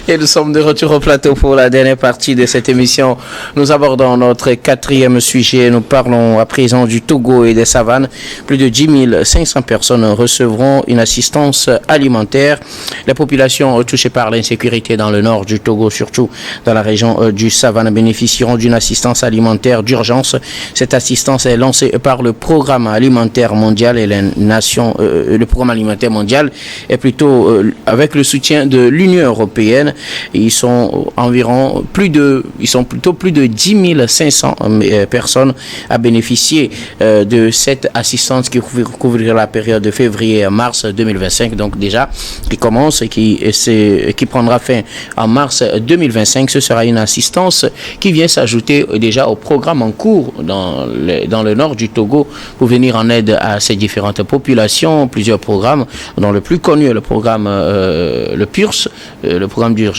Et nous sommes de retour au plateau pour la dernière partie de cette émission. Nous abordons notre quatrième sujet. Nous parlons à présent du Togo et des savanes. Plus de 10 500 personnes recevront une assistance alimentaire. Les populations touchées par l'insécurité dans le nord du Togo, surtout dans la région du Savane, bénéficieront d'une assistance alimentaire d'urgence. Cette assistance est lancée par le Programme alimentaire mondial et les nations. Le Programme alimentaire mondial est plutôt avec le soutien de l'Union européenne. Ils sont plutôt plus de 10 500 personnes à bénéficier de cette assistance qui couvrira la période de février à mars 2025. Donc déjà, qui commence et qui prendra fin en mars 2025. Ce sera une assistance qui vient s'ajouter déjà au programme en cours dans le nord du Togo pour venir en aide à ces différentes populations. Plusieurs programmes, dont le plus connu est le programme le PURS, le programme d'urgence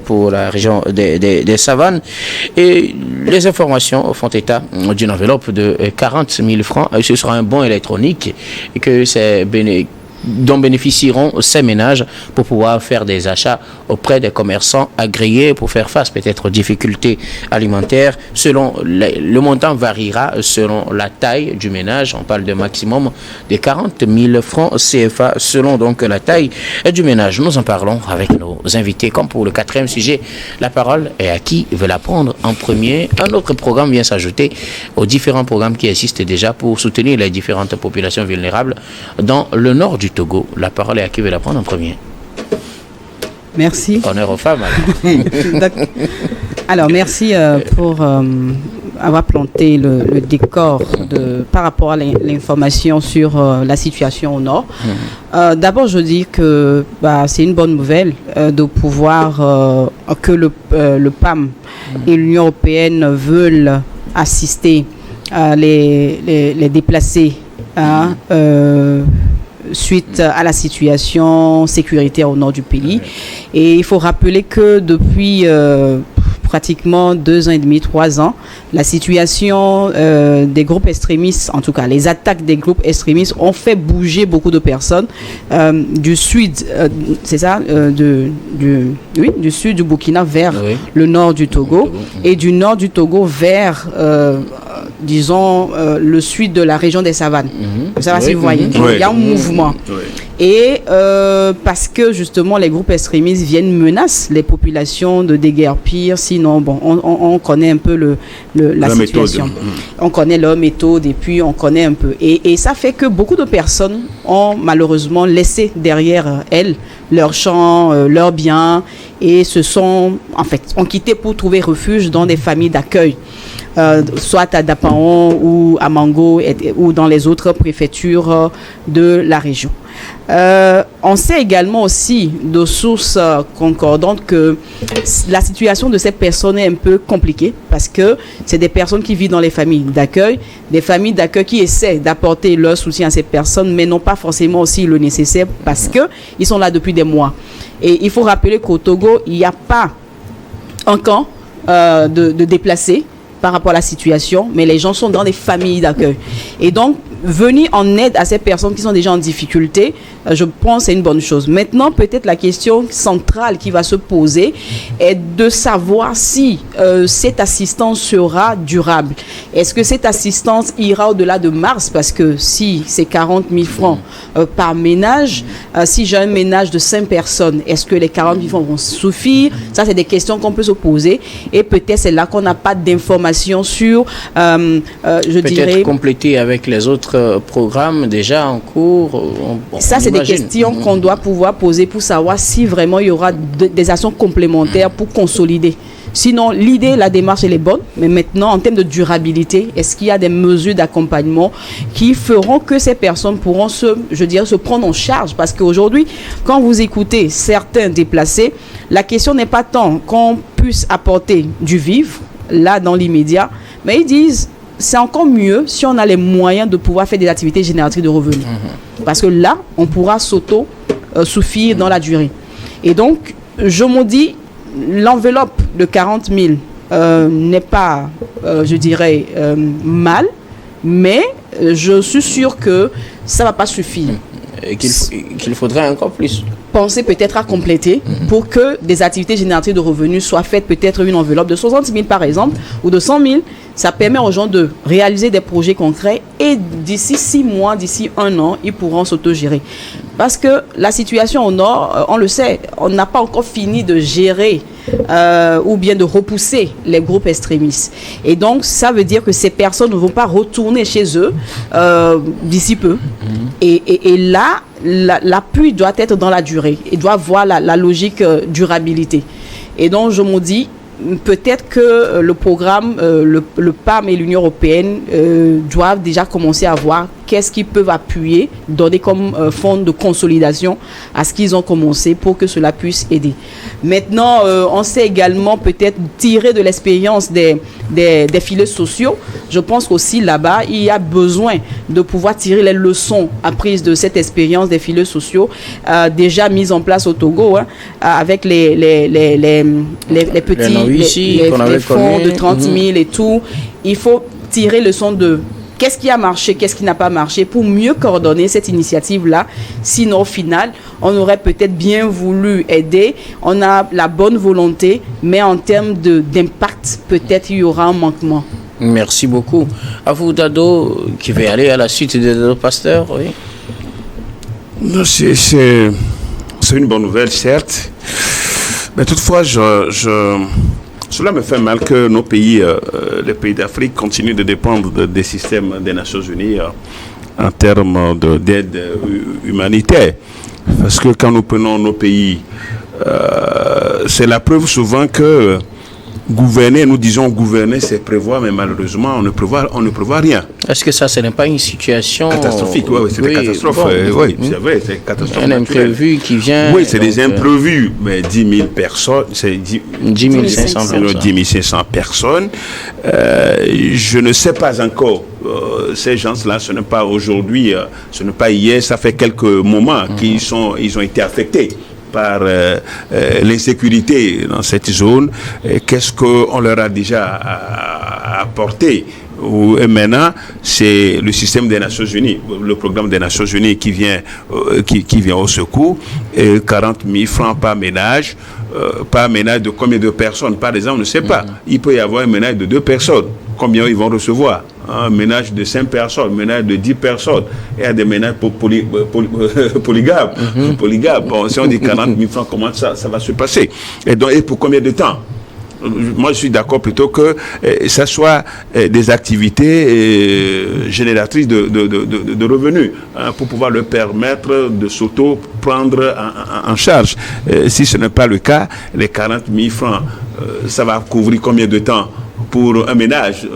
pour la région des savanes. Et les informations font état d'une enveloppe de 40 000 francs. Ce sera un bon électronique et que dont bénéficieront ces ménages pour pouvoir faire des achats auprès des commerçants agréés pour faire face peut-être aux difficultés alimentaires. Le montant variera selon la taille du ménage. On parle de maximum de 40 000 francs CFA selon donc la taille du ménage. Nous en parlons avec nos invités. Comme pour le quatrième sujet, la parole est à qui veut la prendre en premier. Un autre programme vient s'ajouter aux différents programmes qui existent déjà pour soutenir les différentes populations vulnérables dans le nord du Togo. La parole est à qui veut la prendre en premier. Merci. Honneur aux femmes. Alors merci pour avoir planté le décor par rapport à l'information sur la situation au nord. D'abord, je dis que c'est une bonne nouvelle de pouvoir que le PAM et l'Union européenne veulent assister les déplacés suite à la situation sécuritaire au nord du pays. Et il faut rappeler que depuis pratiquement 2 ans et demi, 3 ans, la situation des groupes extrémistes, en tout cas les attaques des groupes extrémistes ont fait bouger beaucoup de personnes du sud, du sud du Burkina vers le nord du Togo et du nord du Togo vers disons le sud de la région des savanes. Ça va, si vous voyez. Il y a un mouvement. Et parce que justement les groupes extrémistes viennent menacer les populations de déguerpir. Sinon, on connaît un peu la situation. Méthode. On connaît leur méthode et puis on connaît un peu. Et ça fait que beaucoup de personnes ont malheureusement laissé derrière elles leurs champs, leurs biens et ont quitté pour trouver refuge dans des familles d'accueil. Soit à Dapaon ou à Mango ou dans les autres préfectures de la région. On sait également aussi de sources concordantes que la situation de ces personnes est un peu compliquée parce que c'est des personnes qui vivent dans les familles d'accueil, des familles d'accueil qui essaient d'apporter leur soutien à ces personnes mais n'ont pas forcément aussi le nécessaire parce qu'ils sont là depuis des mois. Et il faut rappeler qu'au Togo, il n'y a pas un camp de déplacés par rapport à la situation, mais les gens sont dans des familles d'accueil. Et donc, venir en aide à ces personnes qui sont déjà en difficulté, je pense que c'est une bonne chose. Maintenant, peut-être la question centrale qui va se poser est de savoir si cette assistance sera durable. Est-ce que cette assistance ira au-delà de mars? Parce que si c'est 40 000 francs par ménage, si j'ai un ménage de 5 personnes, est-ce que les 40 000 francs vont suffire? Ça, c'est des questions qu'on peut se poser. Et peut-être c'est là qu'on n'a pas d'informations sur, je dirais... Peut-être compléter avec les autres programmes déjà en cours. Ça, c'est des questions qu'on doit pouvoir poser pour savoir si vraiment il y aura des actions complémentaires pour consolider. Sinon, l'idée, la démarche, elle est bonne, mais maintenant, en termes de durabilité, est-ce qu'il y a des mesures d'accompagnement qui feront que ces personnes pourront se prendre en charge? Parce qu'aujourd'hui, quand vous écoutez certains déplacés, la question n'est pas tant qu'on puisse apporter du vivre, là, dans l'immédiat, mais ils disent... C'est encore mieux si on a les moyens de pouvoir faire des activités génératrices de revenus. Parce que là, on pourra s'auto-suffire dans la durée. Et donc, je me dis, l'enveloppe de 40 000 n'est pas, je dirais, mal, mais je suis sûr que ça ne va pas suffire. qu'il faudrait encore plus. Penser peut-être à compléter pour que des activités génératives de revenus soient faites, peut-être une enveloppe de 60 000 par exemple, ou de 100 000. Ça permet aux gens de réaliser des projets concrets et d'ici 6 mois, d'ici 1 an, ils pourront s'autogérer. Parce que la situation au nord, on le sait, on n'a pas encore fini de gérer ou bien de repousser les groupes extrémistes. Et donc, ça veut dire que ces personnes ne vont pas retourner chez eux d'ici peu. Et là, l'appui doit être dans la durée. Il doit avoir la logique durabilité. Et donc, je me dis, peut-être que le programme, le PAM et l'Union européenne doivent déjà commencer à voir qu'est-ce qu'ils peuvent appuyer, donner comme fonds de consolidation à ce qu'ils ont commencé pour que cela puisse aider. Maintenant, on sait également peut-être tirer de l'expérience des filets sociaux. Je pense qu'aussi là-bas, il y a besoin de pouvoir tirer les leçons apprises de cette expérience des filets sociaux déjà mises en place au Togo, avec les petits les fonds de 30 000 et tout. Il faut tirer le son de qu'est-ce qui a marché, qu'est-ce qui n'a pas marché pour mieux coordonner cette initiative-là. Sinon, au final, on aurait peut-être bien voulu aider. On a la bonne volonté, mais en termes d'impact, peut-être il y aura un manquement. Merci beaucoup. À vous, Dado, qui va aller à la suite de Dado Pasteur, oui. Non, c'est une bonne nouvelle, certes. Mais toutefois, cela me fait mal que nos pays, les pays d'Afrique, continuent de dépendre des systèmes des Nations Unies en termes d'aide humanitaire. Parce que quand nous prenons nos pays, c'est la preuve souvent que gouverner, nous disons gouverner, c'est prévoir, mais malheureusement, on ne prévoit rien. Est-ce que ça, ce n'est pas une situation catastrophique? Oui, c'est une catastrophe. Bon, oui, c'est vrai, c'est une catastrophe. Un imprévu qui vient. Oui, c'est des imprévus, mais 10 000 personnes, c'est 10 500 personnes. Je ne sais pas encore. Ces gens-là, ce n'est pas aujourd'hui, ce n'est pas hier, ça fait quelques moments qu'ils ont été affectés par l'insécurité dans cette zone. Qu'est-ce qu'on leur a déjà apporté? Et maintenant, c'est le système des Nations Unies, le programme des Nations Unies qui vient au secours. Et 40 000 francs par ménage. Par ménage de combien de personnes? Par exemple, on ne sait pas. Il peut y avoir un ménage de 2 personnes. Combien ils vont recevoir? Un ménage de 5 personnes, un ménage de 10 personnes. Et il y a des ménages polygames. Bon, si on dit 40 000 francs, comment ça va se passer? Et pour combien de temps? Moi, je suis d'accord plutôt que ça soit des activités génératrices de revenus pour pouvoir leur permettre de s'auto-prendre en charge. Si ce n'est pas le cas, les 40 000 francs, ça va couvrir combien de temps pour un ménage,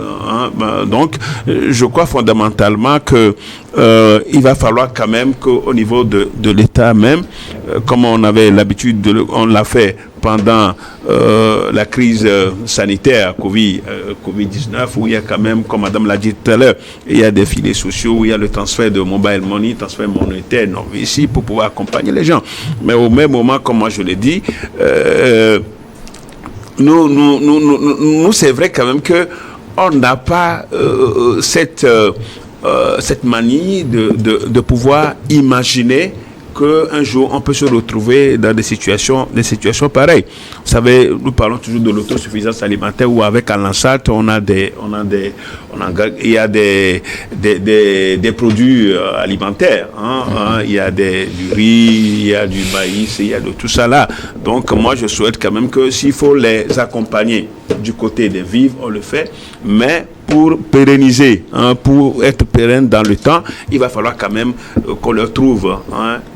donc je crois fondamentalement que il va falloir quand même qu'au niveau de l'État même, comme on avait l'habitude on l'a fait pendant la crise sanitaire Covid-19, où il y a quand même, comme madame l'a dit tout à l'heure, il y a des filets sociaux, où il y a le transfert de mobile money, transfert monétaire, non, ici pour pouvoir accompagner les gens. Mais au même moment, comme moi je l'ai dit, nous, c'est vrai quand même que on n'a pas cette manie de pouvoir imaginer qu'un jour on peut se retrouver dans des situations pareilles. Vous savez, nous parlons toujours de l'autosuffisance alimentaire où avec Alansat il y a des produits alimentaires. Il y a du riz, il y a du maïs, il y a de tout ça là. Donc moi je souhaite quand même que s'il faut les accompagner du côté des vivres, on le fait, mais pour pérenniser, pour être pérenne dans le temps, il va falloir quand même qu'on leur trouve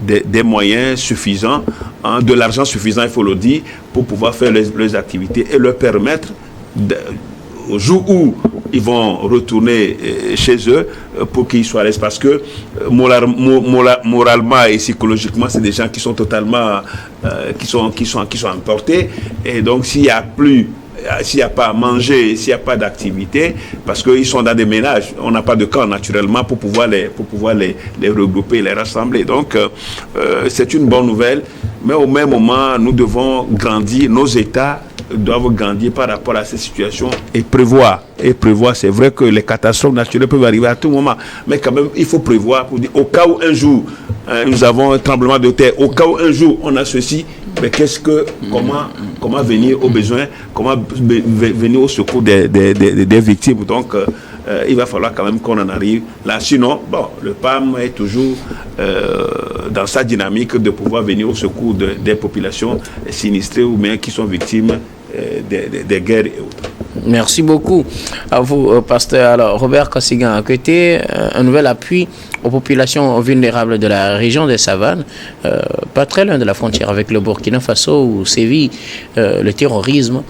des moyens suffisants, de l'argent suffisant, il faut le dire, pour pouvoir faire les activités et leur permettre, au jour où ils vont retourner chez eux, pour qu'ils soient à l'aise, parce que moralement et psychologiquement, c'est des gens qui sont totalement, qui sont emportés, et donc s'il n'y a pas à manger, s'il n'y a pas d'activité, parce qu'ils sont dans des ménages, on n'a pas de camp naturellement pour pouvoir les regrouper, les rassembler. Donc c'est une bonne nouvelle, mais au même moment, nous devons grandir, nos États doivent grandir par rapport à ces situations et prévoir. C'est vrai que les catastrophes naturelles peuvent arriver à tout moment, mais quand même, il faut prévoir pour dire, au cas où un jour, nous avons un tremblement de terre, au cas où un jour, on a ceci, mais comment venir aux besoins, comment venir au secours des victimes. Donc, il va falloir quand même qu'on en arrive là. Sinon, le PAM est toujours dans sa dynamique de pouvoir venir au secours des populations sinistrées ou bien qui sont victimes des guerres et autres. Merci beaucoup à vous, pasteur. Alors, Robert Kassigan, à côté, un nouvel appui aux populations vulnérables de la région des Savanes, pas très loin de la frontière avec le Burkina Faso où sévit le terrorisme.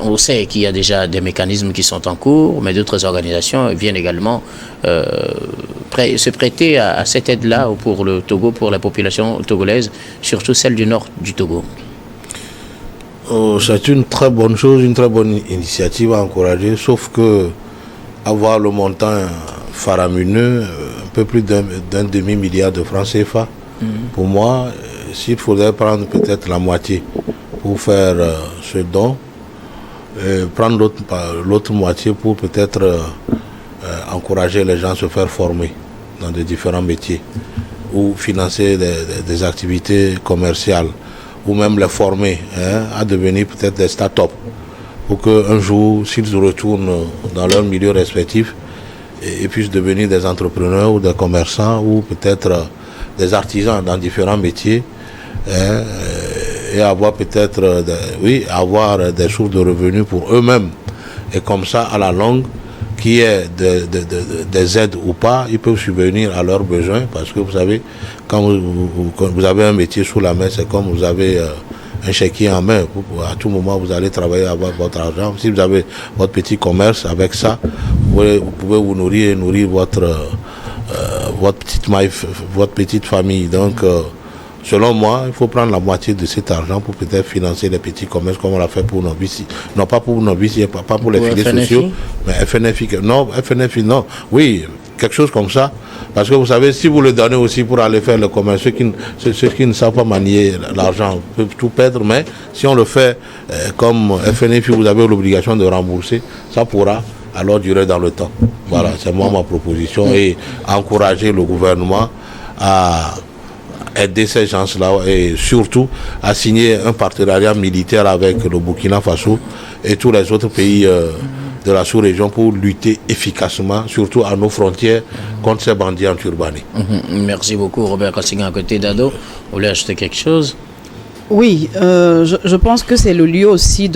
On sait qu'il y a déjà des mécanismes qui sont en cours, mais d'autres organisations viennent également se prêter à cette aide-là pour le Togo, pour la population togolaise, surtout celle du nord du Togo. C'est une très bonne chose, une très bonne initiative à encourager, sauf que avoir le montant faramineux, un peu plus d'un demi-milliard de francs CFA, pour moi, s'il faudrait prendre peut-être la moitié pour faire ce don, prendre l'autre moitié pour peut-être encourager les gens à se faire former dans des différents métiers ou financer des activités commerciales ou même les former à devenir peut-être des start-up pour qu'un jour, s'ils retournent dans leur milieu respectif, ils puissent devenir des entrepreneurs ou des commerçants ou peut-être des artisans dans différents métiers et avoir peut-être avoir des sources de revenus pour eux-mêmes. Et comme ça, à la longue, qu'il y ait des aides ou pas, ils peuvent subvenir à leurs besoins parce que vous savez, quand vous avez un métier sous la main, c'est comme vous avez un chéquier en main. À tout moment, vous allez travailler avec votre argent. Si vous avez votre petit commerce, avec ça, vous pouvez vous nourrir et nourrir votre petite famille. Donc, selon moi, il faut prendre la moitié de cet argent pour peut-être financer les petits commerces comme on l'a fait pour nos vici. Non, pas pour nos vici, pas pour les filets sociaux, mais FNFI. Non, FNFI, non. Oui, quelque chose comme ça. Parce que vous savez, si vous le donnez aussi pour aller faire le commerce, ceux qui ne savent pas manier l'argent peuvent tout perdre, mais si on le fait comme FNFI, vous avez l'obligation de rembourser, ça pourra alors durer dans le temps. Voilà, c'est moi ma proposition et encourager le gouvernement à aider ces gens-là et surtout à signer un partenariat militaire avec le Burkina Faso et tous les autres pays de la sous-région pour lutter efficacement, surtout à nos frontières, contre ces bandits en turbané. Merci beaucoup, Robert Kassigan. À côté d'Ado, vous voulez ajouter quelque chose? Oui, je pense que c'est le lieu aussi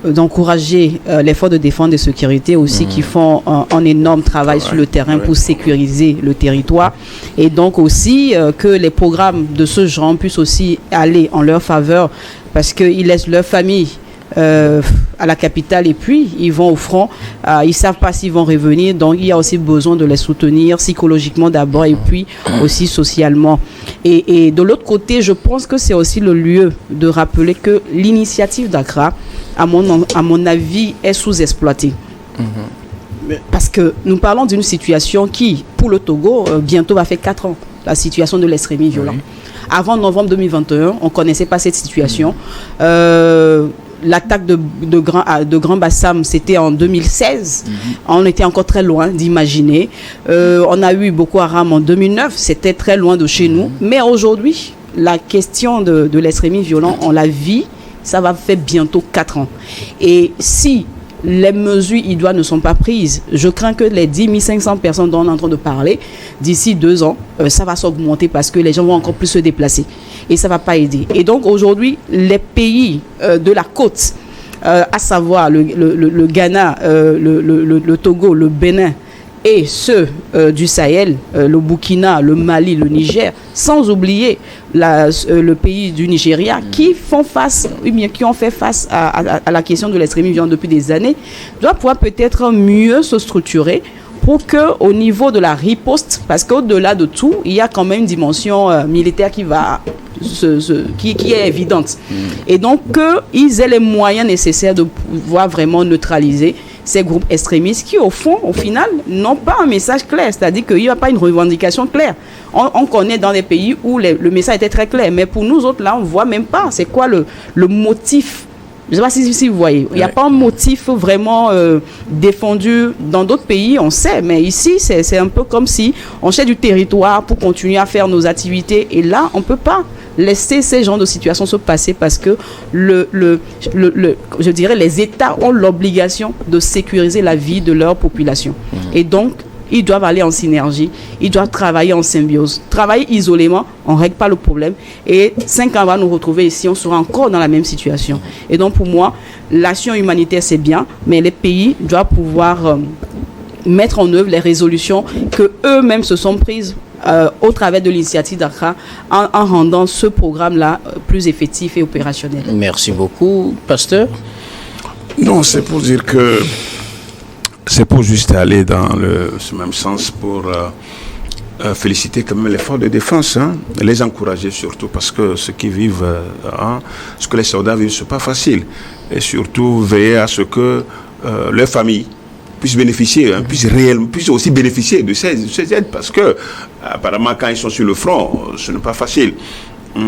d'encourager les forces de défense et de sécurité aussi qui font un énorme travail sur le terrain pour sécuriser le territoire et donc aussi que les programmes de ce genre puissent aussi aller en leur faveur parce qu'ils laissent leur famille à la capitale et puis ils vont au front, ils savent pas s'ils vont revenir, donc il y a aussi besoin de les soutenir psychologiquement d'abord et puis aussi socialement et de l'autre côté je pense que c'est aussi le lieu de rappeler que l'initiative d'Accra à mon avis est sous-exploitée parce que nous parlons d'une situation qui pour le Togo bientôt va faire 4 ans, la situation de l'extrémisme violent. Avant novembre 2021 on connaissait pas cette situation. L'attaque de Grand Bassam, c'était en 2016. On était encore très loin d'imaginer. On a eu Boko Haram en 2009. C'était très loin de chez nous. Mais aujourd'hui, la question de l'extrémisme violent, on la vit. Ça va faire bientôt 4 ans. Et si les mesures idoines ne sont pas prises, je crains que les 10 500 personnes dont on est en train de parler, d'ici 2 ans, ça va s'augmenter parce que les gens vont encore plus se déplacer. Et ça ne va pas aider. Et donc aujourd'hui, les pays de la côte, à savoir le Ghana, le Togo, le Bénin et ceux du Sahel, le Burkina, le Mali, le Niger, sans oublier le pays du Nigeria, qui ont fait face à la question de l'extrémisme violent depuis des années, doivent pouvoir peut-être mieux se structurer pour qu'au niveau de la riposte, parce qu'au-delà de tout, il y a quand même une dimension militaire qui est évidente. Et donc qu'ils aient les moyens nécessaires de pouvoir vraiment neutraliser ces groupes extrémistes qui, au fond, au final, n'ont pas un message clair. C'est-à-dire qu'il n'y a pas une revendication claire. On connaît dans des pays où le message était très clair. Mais pour nous autres, là, on ne voit même pas. C'est quoi le motif? Je ne sais pas si vous voyez. Il n'y a pas un motif vraiment défendu. Dans d'autres pays, on sait. Mais ici, c'est un peu comme si on cherche du territoire pour continuer à faire nos activités. Et là, on ne peut pas laisser ces genres de situations se passer parce que je dirais, les États ont l'obligation de sécuriser la vie de leur population. Et donc, ils doivent aller en synergie, ils doivent travailler en symbiose. Travailler isolément, on ne règle pas le problème. Et 5 ans, on va nous retrouver ici, on sera encore dans la même situation. Et donc, pour moi, l'action humanitaire, c'est bien, mais les pays doivent pouvoir mettre en œuvre les résolutions qu'eux-mêmes se sont prises au travers de l'initiative d'Accra en rendant ce programme-là plus effectif et opérationnel. Merci beaucoup. Pasteur? Non, c'est pour dire que c'est pour juste aller dans ce même sens pour féliciter quand même l'effort de défense, les encourager surtout parce que ce qu'ils vivent, ce que les soldats vivent, c'est pas facile. Et surtout veiller à ce que leurs familles puissent bénéficier, puissent aussi bénéficier de ces aides parce que apparemment quand ils sont sur le front, ce n'est pas facile.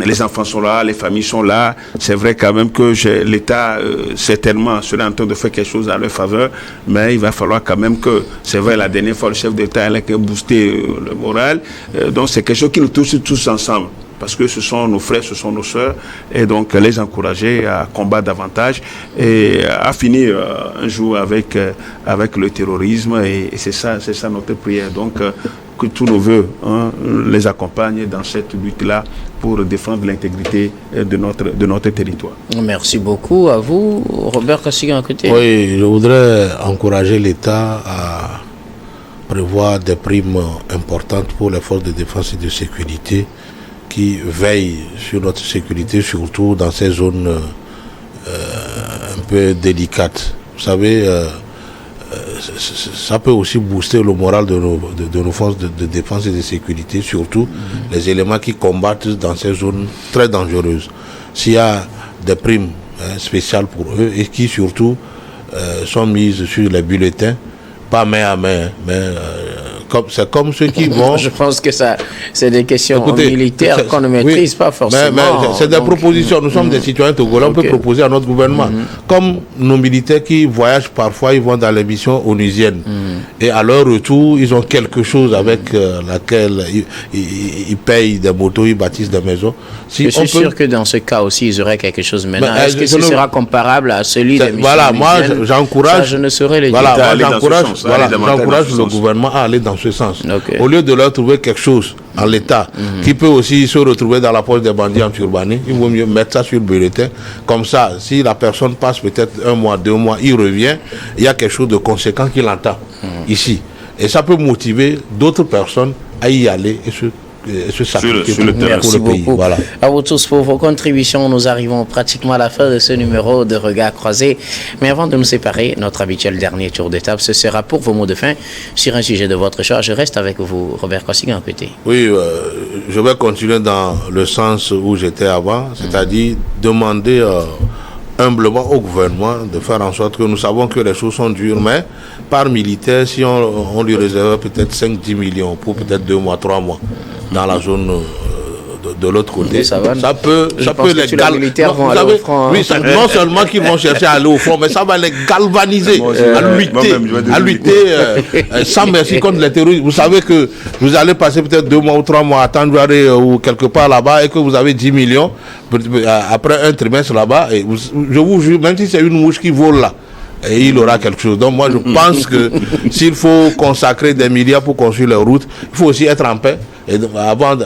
Les enfants sont là, les familles sont là. C'est vrai quand même que l'État, certainement, serait en train de faire quelque chose à leur faveur, mais il va falloir quand même que, c'est vrai, la dernière fois, le chef d'État a boosté le moral. Donc, c'est quelque chose qui nous touche tous ensemble. Parce que ce sont nos frères, ce sont nos sœurs, et donc les encourager à combattre davantage et à finir un jour avec le terrorisme, et c'est ça notre prière. Donc, que tous nos voeux les accompagnent dans cette lutte-là pour défendre l'intégrité de notre territoire. Merci beaucoup à vous. Robert Kassigan à côté. Oui, je voudrais encourager l'État à prévoir des primes importantes pour les forces de défense et de sécurité qui veillent sur notre sécurité, surtout dans ces zones un peu délicates. Vous savez, ça peut aussi booster le moral de nos forces de défense et de sécurité, surtout les éléments qui combattent dans ces zones très dangereuses. S'il y a des primes spéciales pour eux et qui surtout sont mises sur les bulletins, pas main à main, mais c'est comme ceux qui vont... Je pense que ça, c'est des questions militaires qu'on ne maîtrise pas forcément. Mais c'est des propositions. Nous sommes des citoyens togolais. On peut proposer à notre gouvernement. Comme nos militaires qui voyagent parfois, ils vont dans les missions onusiennes. Et à leur retour, ils ont quelque chose avec laquelle ils payent des motos, ils bâtissent des maisons. Je suis sûr que dans ce cas aussi, ils auraient quelque chose maintenant. Est-ce que ce sera comparable à celui des missions Voilà, moi j'encourage... je ne saurais le dire. Voilà, j'encourage le gouvernement à aller dans ce sens. Au lieu de leur trouver quelque chose en l'état qui peut aussi se retrouver dans la poche des bandits en turbané, il vaut mieux mettre ça sur le bulletin. Comme ça, si la personne passe peut-être 1 mois, 2 mois, il revient, il y a quelque chose de conséquent qu'il entend ici. Et ça peut motiver d'autres personnes à y aller et se sacrifier pour Merci le beaucoup. pays. Voilà. À vous tous pour vos contributions. Nous arrivons pratiquement à la fin de ce numéro de Regards croisés. Mais avant de nous séparer, notre habituel dernier tour d'étape, ce sera pour vos mots de fin sur un sujet de votre choix. Je reste avec vous, Robert Kassigan, petit. Oui, je vais continuer dans le sens où j'étais avant, c'est-à-dire demander humblement au gouvernement de faire en sorte que nous savons que les choses sont dures, mais par militaire, si on lui réserve peut-être 5-10 millions pour peut-être 2 mois, 3 mois dans la zone de l'autre côté, ça peut les galvaniser. Oui, non seulement qu'ils vont chercher à aller au fond, mais ça va les galvaniser à lutter sans merci contre les terroristes. Vous savez que vous allez passer peut-être 2 mois ou 3 mois à Tandjouare ou quelque part là-bas et que vous avez 10 millions après un trimestre là-bas. Et je vous jure, même si c'est une mouche qui vole là, et il aura quelque chose. Donc moi je pense que s'il faut consacrer des milliards pour construire les routes, il faut aussi être en paix avant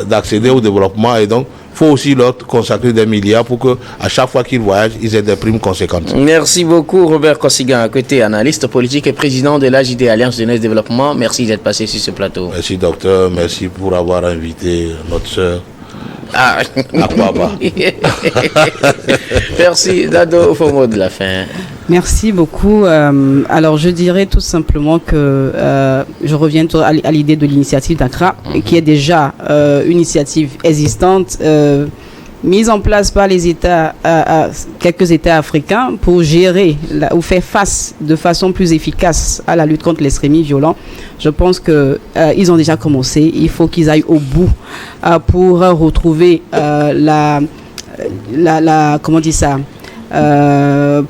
d'accéder au développement, et donc il faut aussi leur consacrer des milliards pour que à chaque fois qu'ils voyagent, ils aient des primes conséquentes. Merci beaucoup Robert Kassigan, à côté analyste politique et président de l'AJD Alliance Jeunesse Développement. Merci d'être passé sur ce plateau. Merci docteur, merci pour avoir invité notre sœur. Merci Dado, au mot de la fin. Merci beaucoup. Alors je dirais tout simplement que je reviens à l'idée de l'initiative d'Accra, qui est déjà une initiative existante mise en place par les États, quelques États africains pour gérer ou faire face de façon plus efficace à la lutte contre l'extrémisme violent. Je pense que ils ont déjà commencé. Il faut qu'ils aillent au bout pour retrouver comment on dit ça,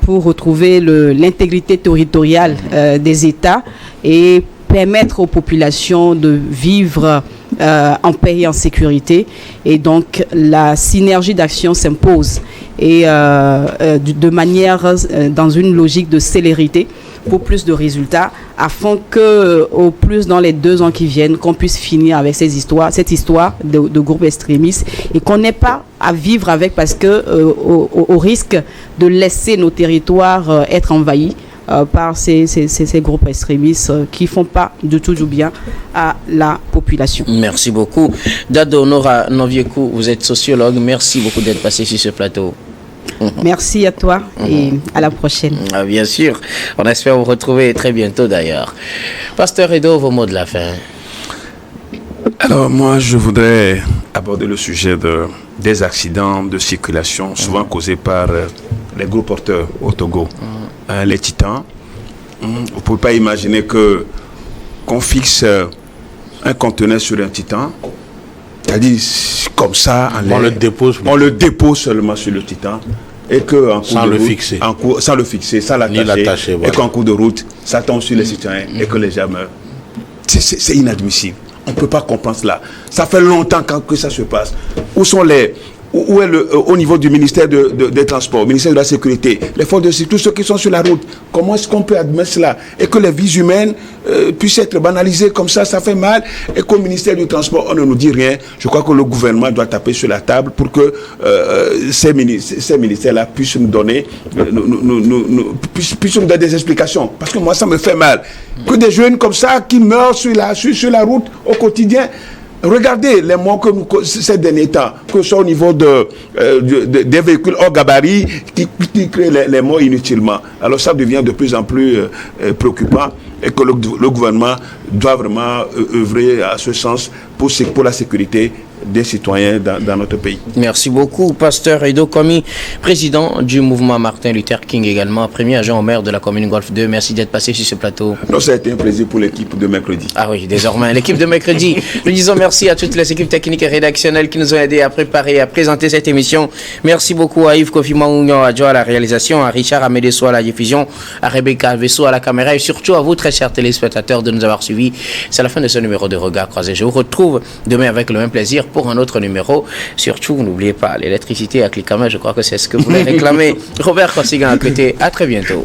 pour retrouver l'intégrité territoriale des États et permettre aux populations de vivre en paix et en sécurité. Et donc, la synergie d'action s'impose et de manière, dans une logique de célérité pour plus de résultats, afin que, au plus dans les 2 ans qui viennent, qu'on puisse finir avec cette histoire de groupes extrémistes et qu'on n'ait pas à vivre avec, parce que au risque de laisser nos territoires être envahis par ces groupes extrémistes qui font pas du tout du bien à la population. Merci beaucoup. Dado Nora Noviekou, vous êtes sociologue. Merci beaucoup d'être passé sur ce plateau. Merci à toi et à la prochaine. Ah, bien sûr. On espère vous retrouver très bientôt d'ailleurs. Pasteur Edo, vos mots de la fin. Alors moi, je voudrais aborder le sujet des accidents de circulation souvent causés par les gros porteurs au Togo. Les titans. Vous ne pouvez pas imaginer qu'on fixe un conteneur sur un titan. C'est-à-dire, comme ça, on le dépose seulement sur le titan. Et que sans le fixer, sans l'attacher, et qu'en cours de route, ça tombe sur les citoyens et que les gens meurent. C'est inadmissible. On ne peut pas comprendre cela. Ça fait longtemps que ça se passe. Où est au niveau du ministère des Transports, au ministère de la Sécurité, les forces de sécurité, tous ceux qui sont sur la route, comment est-ce qu'on peut admettre cela? Et que les vies humaines puissent être banalisées comme ça fait mal, et qu'au ministère du Transport, on ne nous dit rien. Je crois que le gouvernement doit taper sur la table pour que ces ministères-là puissent nous donner, puissent nous donner des explications. Parce que moi, ça me fait mal. Que des jeunes comme ça qui meurent sur la route au quotidien. Regardez les morts que ces derniers temps, que ce soit au niveau des véhicules hors gabarit qui créent les morts inutilement. Alors ça devient de plus en plus préoccupant et que le gouvernement doit vraiment œuvrer à ce sens pour la sécurité des citoyens dans notre pays. Merci beaucoup, Pasteur Edo Komi, président du mouvement Martin Luther King également, premier agent au maire de la commune Golfe 2. Merci d'être passé sur ce plateau. Non, ça a été un plaisir pour l'équipe de mercredi. Ah oui, désormais, l'équipe de mercredi. Nous disons merci à toutes les équipes techniques et rédactionnelles qui nous ont aidés à préparer et à présenter cette émission. Merci beaucoup à Yves Kofi Maounion à la réalisation, à Richard Amédessoa à la diffusion, à Rebecca Vesso à la caméra et surtout à vous, très chers téléspectateurs, de nous avoir suivis. C'est la fin de ce numéro de Regard Croisé. Je vous retrouve demain avec le même plaisir pour un autre numéro. Surtout, n'oubliez pas l'électricité à Clicamé, je crois que c'est ce que vous voulez réclamer. Robert Kossigan à côté, à très bientôt.